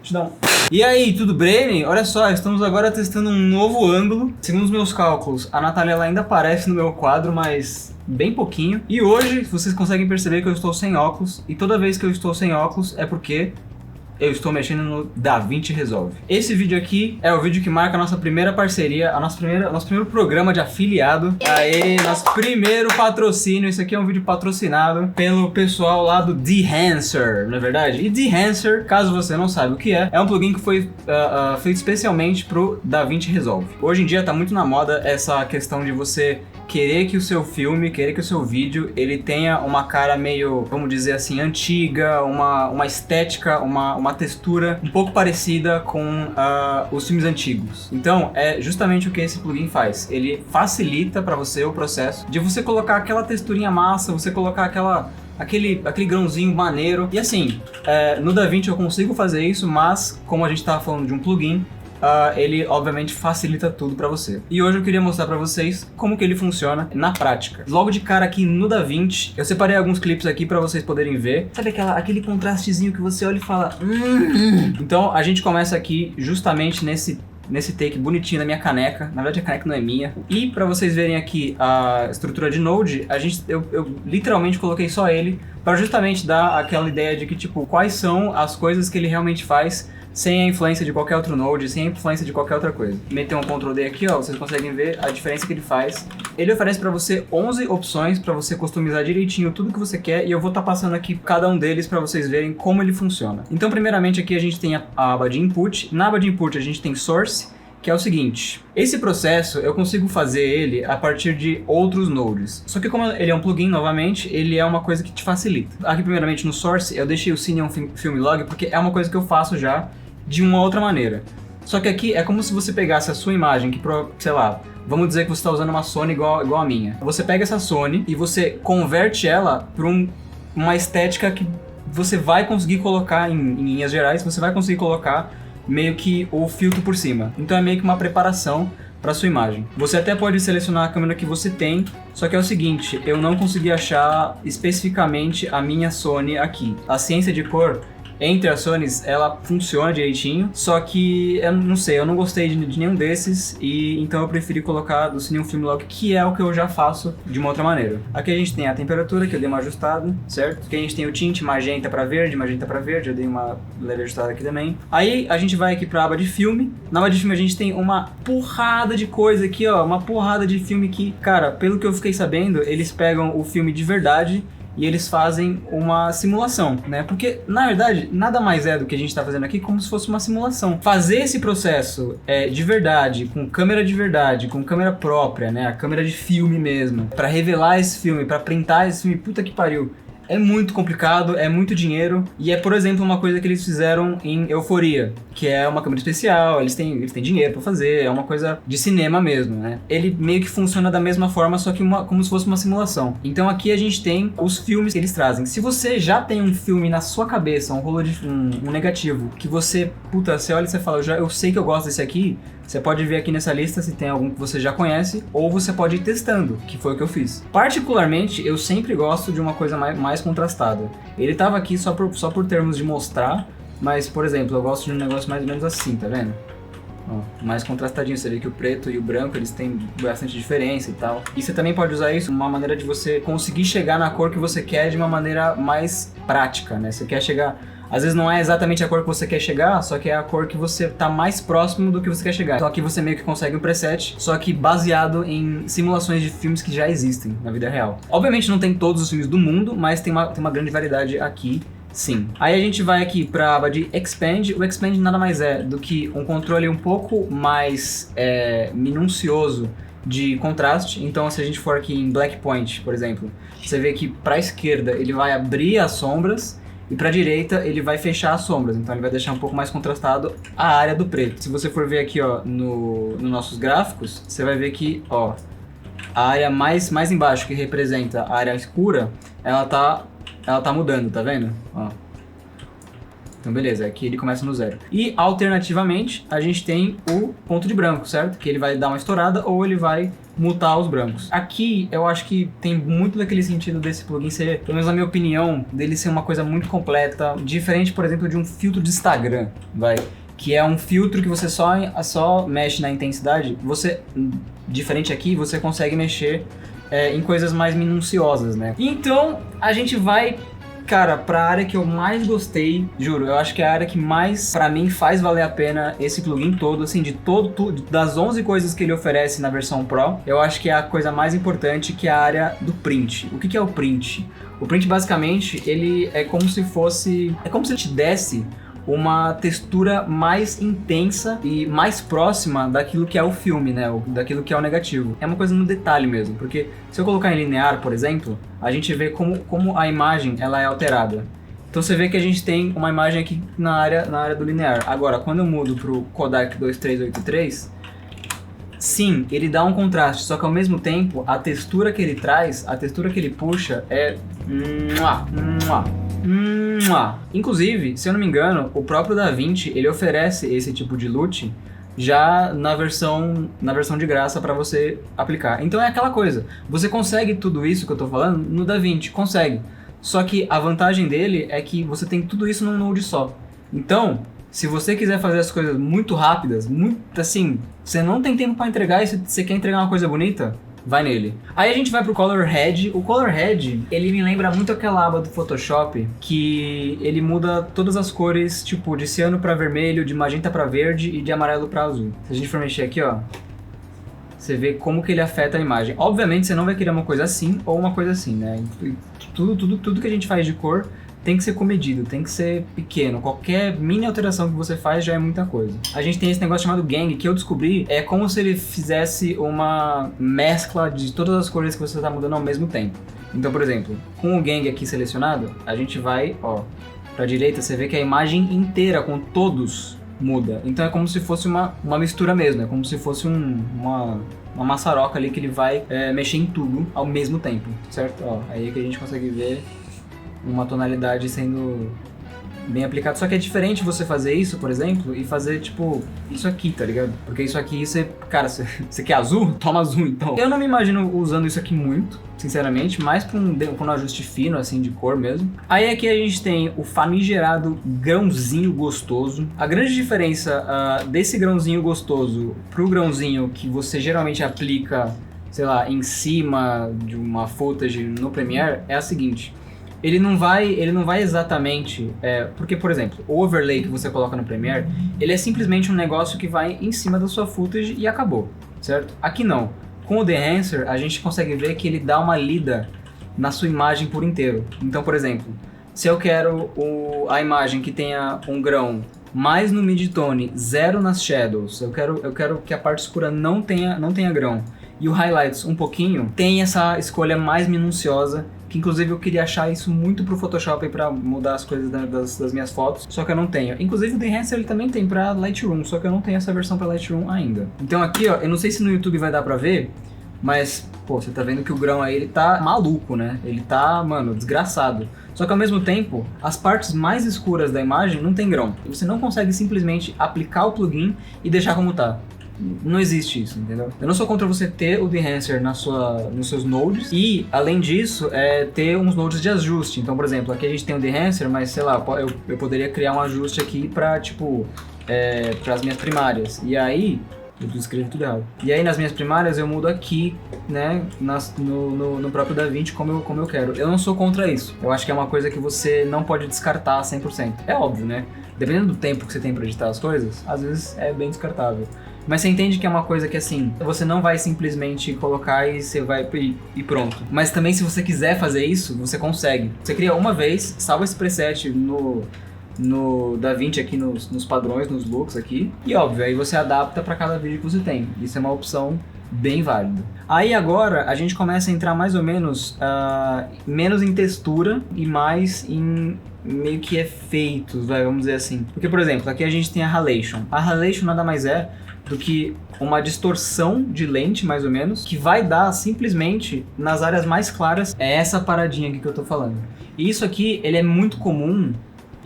te dar um... E aí, tudo bem? Olha só, estamos agora testando um novo ângulo. Segundo os meus cálculos, a Natália ela ainda aparece no meu quadro, mas bem pouquinho. E hoje, vocês conseguem perceber que eu estou sem óculos. E toda vez que eu estou sem óculos é porque eu estou mexendo no DaVinci Resolve. Esse vídeo aqui é o vídeo que marca a nossa primeira parceria, nosso primeiro programa de afiliado. Aê, nosso primeiro patrocínio. Esse aqui é um vídeo patrocinado pelo pessoal lá do Dehancer, não é verdade? E Dehancer, caso você não saiba o que é um plugin que foi feito especialmente pro DaVinci Resolve. Hoje em dia tá muito na moda essa questão de você querer que o seu filme, querer que o seu vídeo, ele tenha uma cara meio, vamos dizer assim, antiga, uma estética, uma textura um pouco parecida com os filmes antigos. Então, é justamente o que esse plugin faz. Ele facilita para você o processo de você colocar aquela texturinha massa, você colocar aquele grãozinho maneiro. E assim, no DaVinci eu consigo fazer isso, mas como a gente estava falando de um plugin, ele obviamente facilita tudo pra você. E hoje eu queria mostrar pra vocês como que ele funciona na prática. Logo de cara aqui no DaVinci, eu separei alguns clipes aqui pra vocês poderem ver. Sabe aquele contrastezinho que você olha e fala... Então a gente começa aqui justamente nesse take bonitinho da minha caneca. Na verdade a caneca não é minha. E pra vocês verem aqui a estrutura de Node, eu literalmente coloquei só ele pra justamente dar aquela ideia de que tipo, quais são as coisas que ele realmente faz sem a influência de qualquer outro Node, sem a influência de qualquer outra coisa. Meter um Ctrl D aqui, ó, vocês conseguem ver a diferença que ele faz. Ele oferece pra você 11 opções pra você customizar direitinho tudo que você quer, e eu vou estar passando aqui cada um deles pra vocês verem como ele funciona. Então, primeiramente aqui a gente tem a aba de Input. Na aba de Input a gente tem Source, que é o seguinte: esse processo eu consigo fazer ele a partir de outros nodes. Só que como ele é um plugin, novamente, ele é uma coisa que te facilita. Aqui primeiramente no Source eu deixei o Cineon Film Log porque é uma coisa que eu faço já de uma outra maneira. Só que aqui é como se você pegasse a sua imagem, que sei lá, vamos dizer que você está usando uma Sony igual a minha. Você pega essa Sony e você converte ela para uma estética que você vai conseguir colocar em linhas gerais, você vai conseguir colocar meio que o filtro por cima. Então é meio que uma preparação para sua imagem. Você até pode selecionar a câmera que você tem, só que é o seguinte, eu não consegui achar especificamente a minha Sony aqui. A ciência de cor entre as Sonys, ela funciona direitinho, só que eu não sei, eu não gostei de nenhum desses, e então eu preferi colocar do Cineon Film Log, que é o que eu já faço de uma outra maneira. Aqui a gente tem a temperatura, que eu dei uma ajustada, certo? Aqui a gente tem o tint, magenta para verde, eu dei uma leve ajustada aqui também. Aí a gente vai aqui para a aba de filme. Na aba de filme a gente tem uma porrada de coisa aqui, ó, uma porrada de filme que, cara, pelo que eu fiquei sabendo, eles pegam o filme de verdade e eles fazem uma simulação, né? Porque, na verdade, nada mais é do que a gente tá fazendo aqui como se fosse uma simulação. Fazer esse processo de verdade, com câmera de verdade, com câmera própria, né? A câmera de filme mesmo, pra revelar esse filme, pra printar esse filme, puta que pariu. É muito complicado, é muito dinheiro, e é, por exemplo, uma coisa que eles fizeram em Euphoria, que é uma câmera especial, eles têm dinheiro pra fazer, é uma coisa de cinema mesmo, né? Ele meio que funciona da mesma forma, só que como se fosse uma simulação. Então aqui a gente tem os filmes que eles trazem. Se você já tem um filme na sua cabeça, um rolo de um negativo, que você olha e você fala, eu sei que eu gosto desse aqui, você pode ver aqui nessa lista se tem algum que você já conhece, ou você pode ir testando, que foi o que eu fiz. Particularmente, eu sempre gosto de uma coisa mais contrastada. Ele tava aqui só por termos de mostrar, mas, por exemplo, eu gosto de um negócio mais ou menos assim, tá vendo? Ó, mais contrastadinho, você vê que o preto e o branco, eles têm bastante diferença e tal. E você também pode usar isso uma maneira de você conseguir chegar na cor que você quer de uma maneira mais prática, né? Você quer chegar... Às vezes não é exatamente a cor que você quer chegar, só que é a cor que você tá mais próximo do que você quer chegar. Então aqui você meio que consegue um preset, só que baseado em simulações de filmes que já existem na vida real. Obviamente não tem todos os filmes do mundo, mas tem uma grande variedade aqui, sim. Aí a gente vai aqui para a aba de Expand. O Expand nada mais é do que um controle um pouco mais minucioso de contraste. Então se a gente for aqui em Black Point, por exemplo, você vê que para a esquerda ele vai abrir as sombras, e para a direita ele vai fechar as sombras, então ele vai deixar um pouco mais contrastado a área do preto. Se você for ver aqui, ó, nos nossos gráficos, você vai ver que, ó, a área mais embaixo, que representa a área escura, ela tá mudando, tá vendo? Ó. Então beleza, aqui ele começa no 0. E alternativamente, a gente tem o ponto de branco, certo? Que ele vai dar uma estourada ou ele vai mutar os brancos. Aqui eu acho que tem muito daquele sentido desse plugin ser, pelo menos na minha opinião, dele ser uma coisa muito completa, diferente, por exemplo, de um filtro de Instagram, que é um filtro que você só mexe na intensidade. Diferente aqui, você consegue mexer em coisas mais minuciosas, né? Então a gente vai, cara, pra área que eu mais gostei, juro, eu acho que é a área que mais, pra mim, faz valer a pena esse plugin todo, assim, das 11 coisas que ele oferece na versão Pro, eu acho que é a coisa mais importante, que é a área do print. O que é o print? O print, basicamente, ele é como se ele te desse uma textura mais intensa e mais próxima daquilo que é o filme, né? Daquilo que é o negativo. É uma coisa no detalhe mesmo, porque se eu colocar em linear, por exemplo, a gente vê como a imagem ela é alterada. Então você vê que a gente tem uma imagem aqui na área do linear. Agora, quando eu mudo pro Kodak 2383, sim, ele dá um contraste, só que ao mesmo tempo, a textura que ele traz, a textura que ele puxa é... Inclusive, se eu não me engano, o próprio DaVinci, ele oferece esse tipo de LUT já na versão de graça para você aplicar. Então é aquela coisa, você consegue tudo isso que eu tô falando no DaVinci, consegue. Só que a vantagem dele é que você tem tudo isso num node só. Então, se você quiser fazer as coisas muito rápidas, muito assim, você não tem tempo para entregar e você quer entregar uma coisa bonita, vai nele. Aí a gente vai pro Color Head. O Color Head, ele me lembra muito aquela aba do Photoshop que ele muda todas as cores, tipo, de ciano pra vermelho, de magenta pra verde e de amarelo pra azul. Se a gente for mexer aqui, ó, você vê como que ele afeta a imagem. Obviamente você não vai querer uma coisa assim ou uma coisa assim, né? Tudo que a gente faz de cor tem que ser comedido, tem que ser pequeno. Qualquer mini alteração que você faz já é muita coisa. A gente tem esse negócio chamado Gang, que eu descobri, é como se ele fizesse uma mescla de todas as cores que você está mudando ao mesmo tempo. Então, por exemplo, com o Gang aqui selecionado, a gente vai, ó, pra direita, você vê que a imagem inteira, com todos, muda. Então é como se fosse uma mistura mesmo, é como se fosse uma maçaroca ali que ele vai mexer em tudo ao mesmo tempo, certo? Ó, aí é que a gente consegue ver uma tonalidade sendo bem aplicada. Só que é diferente você fazer isso, por exemplo, e fazer, tipo, isso aqui, tá ligado? Porque isso aqui, cara, você quer azul? Toma azul, então. Eu não me imagino usando isso aqui muito, sinceramente, mais pra um ajuste fino, assim, de cor mesmo. Aí aqui a gente tem o famigerado grãozinho gostoso. A grande diferença desse grãozinho gostoso pro grãozinho que você geralmente aplica, sei lá, em cima de uma footage no Premiere é a seguinte: ele não vai exatamente... porque, por exemplo, o overlay que você coloca no Premiere, ele é simplesmente um negócio que vai em cima da sua footage e acabou, certo? Aqui não. Com o Dehancer, a gente consegue ver que ele dá uma lida na sua imagem por inteiro. Então, por exemplo, se eu quero a imagem que tenha um grão mais no midtone, 0 nas shadows, eu quero que a parte escura não tenha grão, e o highlights um pouquinho, tem essa escolha mais minuciosa, que inclusive eu queria achar isso muito pro Photoshop para mudar as coisas das minhas fotos, só que eu não tenho. Inclusive o Dehancer ele também tem pra Lightroom, só que eu não tenho essa versão pra Lightroom ainda. Então aqui, ó, eu não sei se no YouTube vai dar pra ver, mas, pô, você tá vendo que o grão aí, ele tá maluco, né? Ele tá, mano, desgraçado. Só que ao mesmo tempo, as partes mais escuras da imagem não tem grão. E você não consegue simplesmente aplicar o plugin e deixar como tá. Não existe isso, entendeu? Eu não sou contra você ter o Dehancer nos seus nodes e, além disso, ter uns nodes de ajuste. Então, por exemplo, aqui a gente tem o Dehancer, mas sei lá, eu poderia criar um ajuste aqui pra, tipo, para as minhas primárias. E aí, eu escrevi tudo errado. E aí nas minhas primárias eu mudo aqui, né, no próprio DaVinci como eu quero. Eu não sou contra isso. Eu acho que é uma coisa que você não pode descartar 100%. É óbvio, né? Dependendo do tempo que você tem pra editar as coisas, às vezes é bem descartável. Mas você entende que é uma coisa que, assim, você não vai simplesmente colocar e você vai e pronto. Mas também, se você quiser fazer isso, você consegue. Você cria uma vez, salva esse preset no DaVinci aqui nos padrões, nos looks aqui. E óbvio, aí você adapta para cada vídeo que você tem. Isso é uma opção bem válida. Aí agora a gente começa a entrar mais ou menos menos em textura e mais em meio que efeitos, vamos dizer assim. Porque, por exemplo, aqui a gente tem a Halation. A Halation nada mais é do que uma distorção de lente, mais ou menos, que vai dar simplesmente nas áreas mais claras. É essa paradinha aqui que eu tô falando. E isso aqui, ele é muito comum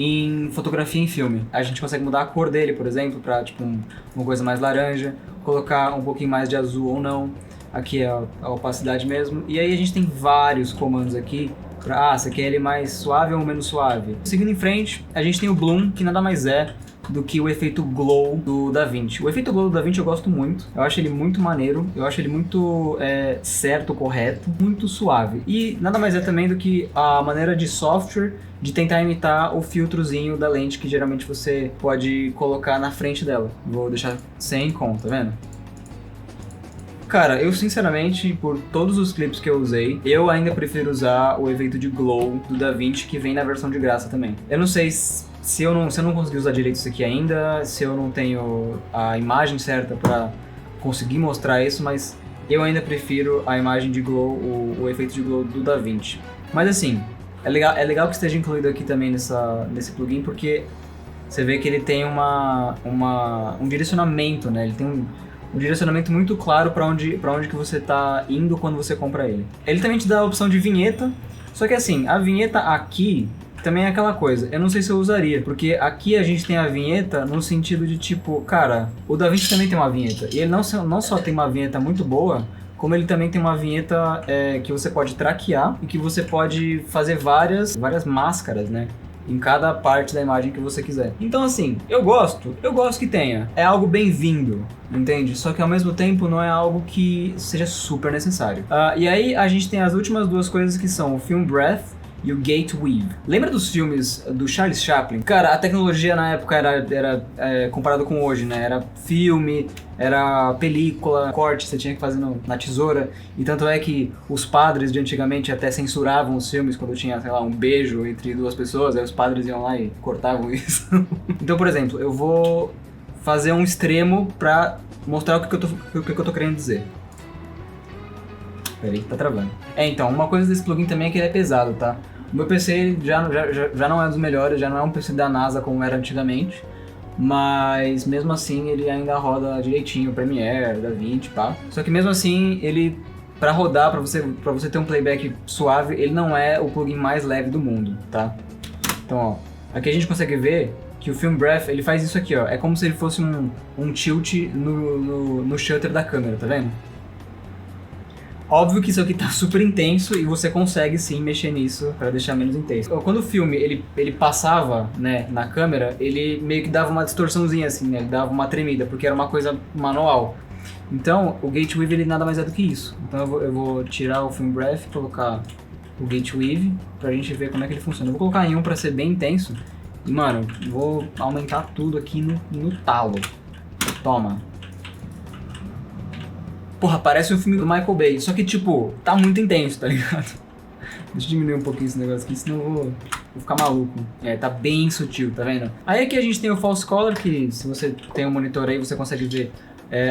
em fotografia em filme. A gente consegue mudar a cor dele, por exemplo, pra tipo uma coisa mais laranja, colocar um pouquinho mais de azul ou não. Aqui é a opacidade mesmo. E aí a gente tem vários comandos aqui pra, você quer ele mais suave ou menos suave. Seguindo em frente, a gente tem o Bloom, que nada mais é do que o efeito glow do DaVinci. O efeito glow do DaVinci eu gosto muito, eu acho ele muito maneiro, eu acho ele muito certo, correto, muito suave. E nada mais é também do que a maneira de software de tentar imitar o filtrozinho da lente que geralmente você pode colocar na frente dela. Vou deixar sem conta, tá vendo? Cara, eu sinceramente, por todos os clipes que eu usei, eu ainda prefiro usar o efeito de glow do DaVinci, que vem na versão de graça também. Eu não sei se eu não conseguir usar direito isso aqui ainda, se eu não tenho a imagem certa pra conseguir mostrar isso, mas eu ainda prefiro a imagem de glow, o efeito de glow do DaVinci. Mas assim, é legal que esteja incluído aqui também nesse plugin, porque você vê que ele tem um direcionamento, né? Ele tem um direcionamento muito claro para onde que você tá indo quando você compra ele. Ele também te dá a opção de vinheta, só que assim, a vinheta aqui também é aquela coisa, eu não sei se eu usaria, porque aqui a gente tem a vinheta no sentido de tipo, cara, o DaVinci também tem uma vinheta, e ele não só tem uma vinheta muito boa, como ele também tem uma vinheta que você pode traquear e que você pode fazer várias máscaras, né? Em cada parte da imagem que você quiser. Então assim, eu gosto que tenha. É algo bem-vindo, entende? Só que ao mesmo tempo não é algo que seja super necessário. E aí a gente tem as últimas duas coisas que são o Film Breath e o Gate Weave. Lembra dos filmes do Charles Chaplin? Cara, a tecnologia na época era comparado com hoje, né? Era filme, era película, corte, você tinha que fazer na tesoura. E tanto é que os padres de antigamente até censuravam os filmes quando tinha, sei lá, um beijo entre duas pessoas, aí os padres iam lá e cortavam isso. Então, por exemplo, eu vou fazer um extremo pra mostrar o que eu tô querendo dizer. Peraí, tá travando. Então, uma coisa desse plugin também é que ele é pesado, tá? O meu PC já não é dos melhores, já não é um PC da NASA como era antigamente, mas mesmo assim ele ainda roda direitinho, Premiere, DaVinci, pá. Só que mesmo assim, ele, pra rodar, pra você ter um playback suave, ele não é o plugin mais leve do mundo, tá? Então, ó, aqui a gente consegue ver que o Film Breath, ele faz isso aqui, ó. É como se ele fosse um tilt no shutter da câmera, tá vendo? Óbvio que isso aqui tá super intenso e você consegue sim mexer nisso para deixar menos intenso. Quando o filme ele passava, né, na câmera, ele meio que dava uma distorçãozinha assim, né, ele dava uma tremida, porque era uma coisa manual. Então, o Gate Weave ele nada mais é do que isso. Então eu vou tirar o Film Breath e colocar o Gate Weave pra gente ver como é que ele funciona. Eu vou colocar em 1 pra ser bem intenso e, mano, vou aumentar tudo aqui no talo. Toma. Porra, parece um filme do Michael Bay, só que, tipo, tá muito intenso, tá ligado? Deixa eu diminuir um pouquinho esse negócio aqui, senão eu vou ficar maluco. Tá bem sutil, tá vendo? Aí aqui a gente tem o False Color, que se você tem um monitor aí, você consegue ver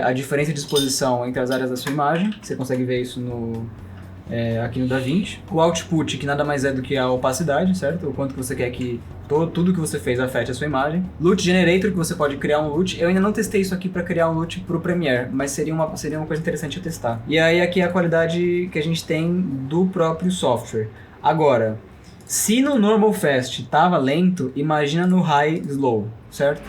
a diferença de exposição entre as áreas da sua imagem. Você consegue ver isso aqui no DaVinci. O Output, que nada mais é do que a opacidade, certo? O quanto que você quer que tudo que você fez afete a sua imagem. Loot Generator, que você pode criar um loot. Eu ainda não testei isso aqui para criar um loot pro Premiere, mas seria uma coisa interessante eu testar. E aí aqui é a qualidade que a gente tem do próprio software. Agora, se no Normal Fast tava lento, imagina no High Slow, certo?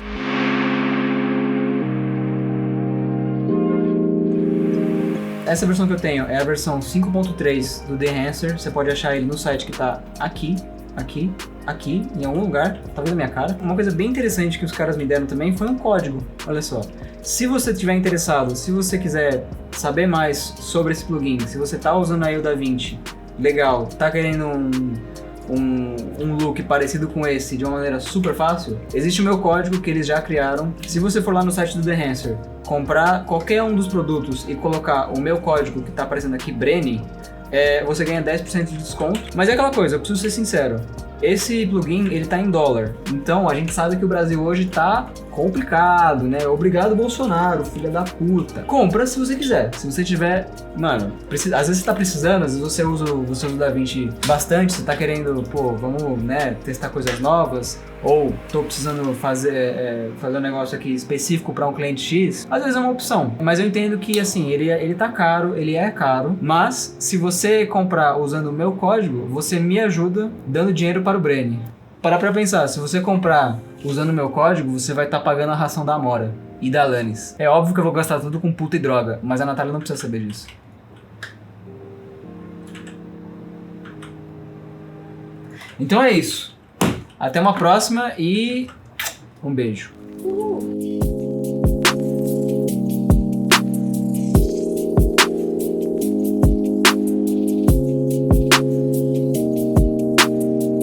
Essa versão que eu tenho é a versão 5.3 do The Enhancer. Você pode achar ele no site que tá aqui, em algum lugar, tá vendo a minha cara? Uma coisa bem interessante que os caras me deram também foi um código, olha só. Se você estiver interessado, se você quiser saber mais sobre esse plugin, se você tá usando aí o DaVinci, legal, tá querendo um look parecido com esse de uma maneira super fácil, existe o meu código que eles já criaram. Se você for lá no site do The Enhancer, comprar qualquer um dos produtos e colocar o meu código que tá aparecendo aqui, Brenny, você ganha 10% de desconto. Mas é aquela coisa, eu preciso ser sincero, esse plugin ele tá em dólar, então a gente sabe que o Brasil hoje tá complicado, né? Obrigado Bolsonaro, filha da puta. Compra se você quiser, se você tiver, mano, às vezes você tá precisando, às vezes você usa o DaVinci bastante, você tá querendo, pô, vamos, né, testar coisas novas, ou tô precisando fazer um negócio aqui específico para um cliente X, às vezes é uma opção. Mas eu entendo que, assim, ele tá caro, ele é caro, mas se você comprar usando o meu código, você me ajuda dando dinheiro para o Brenny. parar pra pensar, se você comprar usando o meu código, você vai estar pagando a ração da Amora e da Alanis. É óbvio que eu vou gastar tudo com puta e droga, mas a Natália não precisa saber disso. Então é isso. Até uma próxima e um beijo.